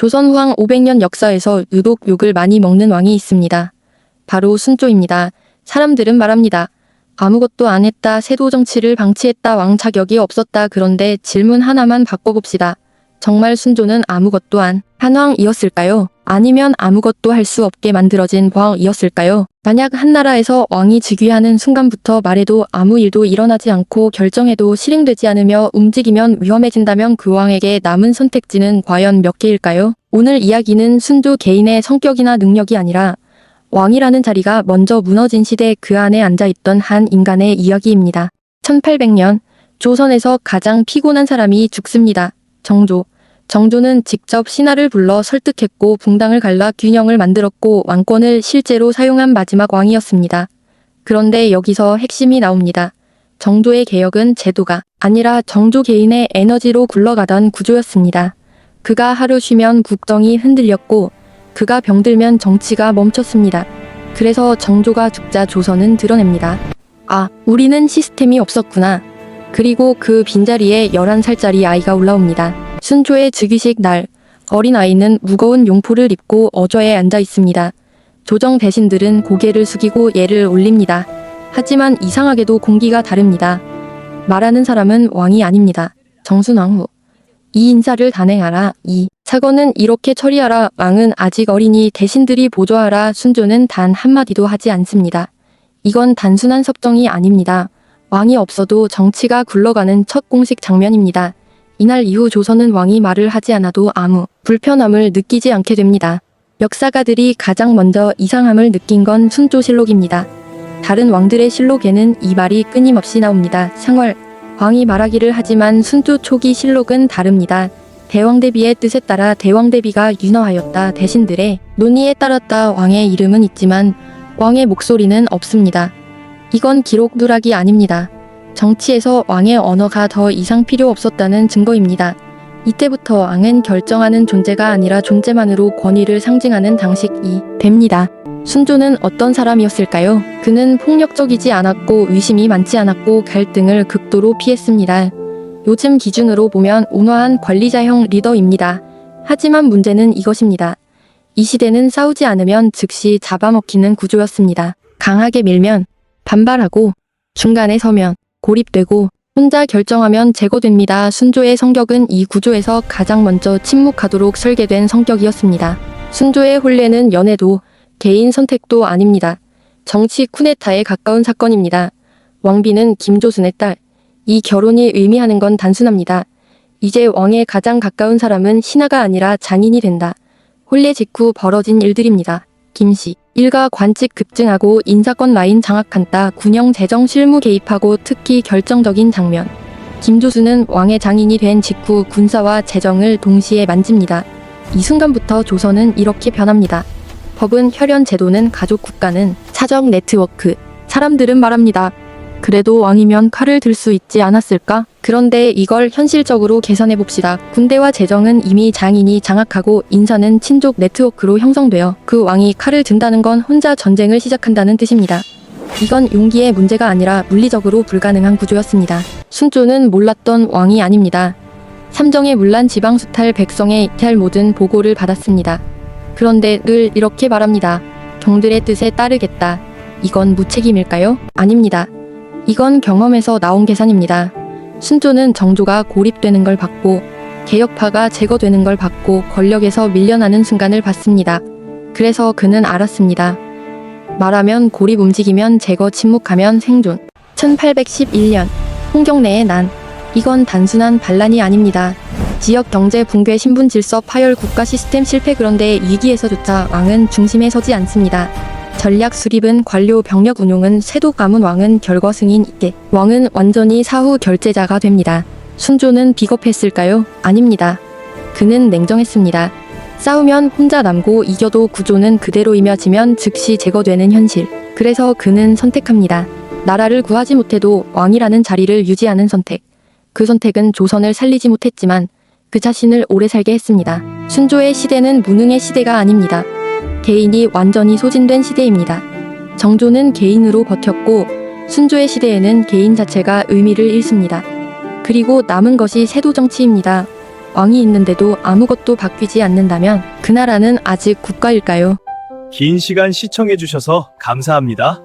조선 후왕 500년 역사에서 유독 욕을 많이 먹는 왕이 있습니다. 바로 순조입니다. 사람들은 말합니다. 아무것도 안 했다, 세도 정치를 방치했다, 왕 자격이 없었다. 그런데 질문 하나만 바꿔봅시다. 정말 순조는 아무것도 안 한 왕이었을까요? 아니면 아무것도 할 수 없게 만들어진 왕이었을까요? 만약 한나라에서 왕이 즉위하는 순간부터 말해도 아무 일도 일어나지 않고 결정해도 실행되지 않으며 움직이면 위험해진다면 그 왕에게 남은 선택지는 과연 몇 개일까요? 오늘 이야기는 순조 개인의 성격이나 능력이 아니라 왕이라는 자리가 먼저 무너진 시대 그 안에 앉아있던 한 인간의 이야기입니다. 1800년 조선에서 가장 피곤한 사람이 죽습니다. 정조. 정조는 직접 신하를 불러 설득했고 붕당을 갈라 균형을 만들었고 왕권을 실제로 사용한 마지막 왕이었습니다. 그런데 여기서 핵심이 나옵니다. 정조의 개혁은 제도가 아니라 정조 개인의 에너지로 굴러가던 구조였습니다. 그가 하루 쉬면 국정이 흔들렸고 그가 병들면 정치가 멈췄습니다. 그래서 정조가 죽자 조선은 드러냅니다. 아, 우리는 시스템이 없었구나. 그리고 그 빈자리에 11살짜리 아이가 올라옵니다. 순조의 즉위식 날, 어린아이는 무거운 용포를 입고 어저에 앉아 있습니다. 조정 대신들은 고개를 숙이고 예를 올립니다. 하지만 이상하게도 공기가 다릅니다. 말하는 사람은 왕이 아닙니다. 정순왕후. 이 인사를 단행하라. 이 사건은 이렇게 처리하라. 왕은 아직 어리니 대신들이 보조하라. 순조는 단 한마디도 하지 않습니다. 이건 단순한 섭정이 아닙니다. 왕이 없어도 정치가 굴러가는 첫 공식 장면입니다. 이날 이후 조선은 왕이 말을 하지 않아도 아무 불편함을 느끼지 않게 됩니다. 역사가들이 가장 먼저 이상함을 느낀 건 순조실록입니다. 다른 왕들의 실록에는 이 말이 끊임없이 나옵니다. 상월, 왕이 말하기를 하지만 순조 초기 실록은 다릅니다. 대왕대비의 뜻에 따라 대왕대비가 윤허하였다. 대신들의 논의에 따랐다. 왕의 이름은 있지만 왕의 목소리는 없습니다. 이건 기록 누락이 아닙니다. 정치에서 왕의 언어가 더 이상 필요 없었다는 증거입니다. 이때부터 왕은 결정하는 존재가 아니라 존재만으로 권위를 상징하는 당식이 됩니다. 순조는 어떤 사람이었을까요? 그는 폭력적이지 않았고 의심이 많지 않았고 갈등을 극도로 피했습니다. 요즘 기준으로 보면 온화한 관리자형 리더입니다. 하지만 문제는 이것입니다. 이 시대는 싸우지 않으면 즉시 잡아먹히는 구조였습니다. 강하게 밀면 반발하고 중간에 서면 고립되고 혼자 결정하면 제거됩니다. 순조의 성격은 이 구조에서 가장 먼저 침묵하도록 설계된 성격이었습니다. 순조의 혼례는 연애도 개인 선택도 아닙니다. 정치 쿠데타에 가까운 사건입니다. 왕비는 김조순의 딸. 이 결혼이 의미하는 건 단순합니다. 이제 왕에 가장 가까운 사람은 신하가 아니라 장인이 된다. 혼례 직후 벌어진 일들입니다. 김씨. 일가 관직 급증하고 인사권 라인 장악한다. 군영 재정 실무 개입하고 특히 결정적인 장면. 김조순은 왕의 장인이 된 직후 군사와 재정을 동시에 만집니다. 이 순간부터 조선은 이렇게 변합니다. 법은 혈연, 제도는 가족, 국가는 사적 네트워크. 사람들은 말합니다. 그래도 왕이면 칼을 들 수 있지 않았을까? 그런데 이걸 현실적으로 계산해봅시다. 군대와 재정은 이미 장인이 장악하고 인사는 친족 네트워크로 형성되어 그 왕이 칼을 든다는 건 혼자 전쟁을 시작한다는 뜻입니다. 이건 용기의 문제가 아니라 물리적으로 불가능한 구조였습니다. 순조는 몰랐던 왕이 아닙니다. 삼정의 문란 지방 수탈 백성의 이탈 모든 보고를 받았습니다. 그런데 늘 이렇게 말합니다. 경들의 뜻에 따르겠다. 이건 무책임일까요? 아닙니다. 이건 경험에서 나온 계산입니다. 순조는 정조가 고립되는 걸 봤고 개혁파가 제거되는 걸 봤고 권력에서 밀려나는 순간을 봤습니다. 그래서 그는 알았습니다. 말하면 고립, 움직이면 제거, 침묵하면 생존. 1811년 홍경래의 난. 이건 단순한 반란이 아닙니다. 지역 경제 붕괴, 신분 질서 파열, 국가 시스템 실패. 그런데 위기에서조차 왕은 중심에 서지 않습니다. 전략 수립은 관료, 병력 운용은 세도 가문, 왕은 결과 승인 있게. 왕은 완전히 사후 결제자가 됩니다. 순조는 비겁했을까요? 아닙니다. 그는 냉정했습니다. 싸우면 혼자 남고 이겨도 구조는 그대로이며 지면 즉시 제거되는 현실. 그래서 그는 선택합니다. 나라를 구하지 못해도 왕이라는 자리를 유지하는 선택. 그 선택은 조선을 살리지 못했지만 그 자신을 오래 살게 했습니다. 순조의 시대는 무능의 시대가 아닙니다. 개인이 완전히 소진된 시대입니다. 정조는 개인으로 버텼고 순조의 시대에는 개인 자체가 의미를 잃습니다. 그리고 남은 것이 세도 정치입니다. 왕이 있는데도 아무것도 바뀌지 않는다면 그 나라는 아직 국가일까요? 긴 시간 시청해주셔서 감사합니다.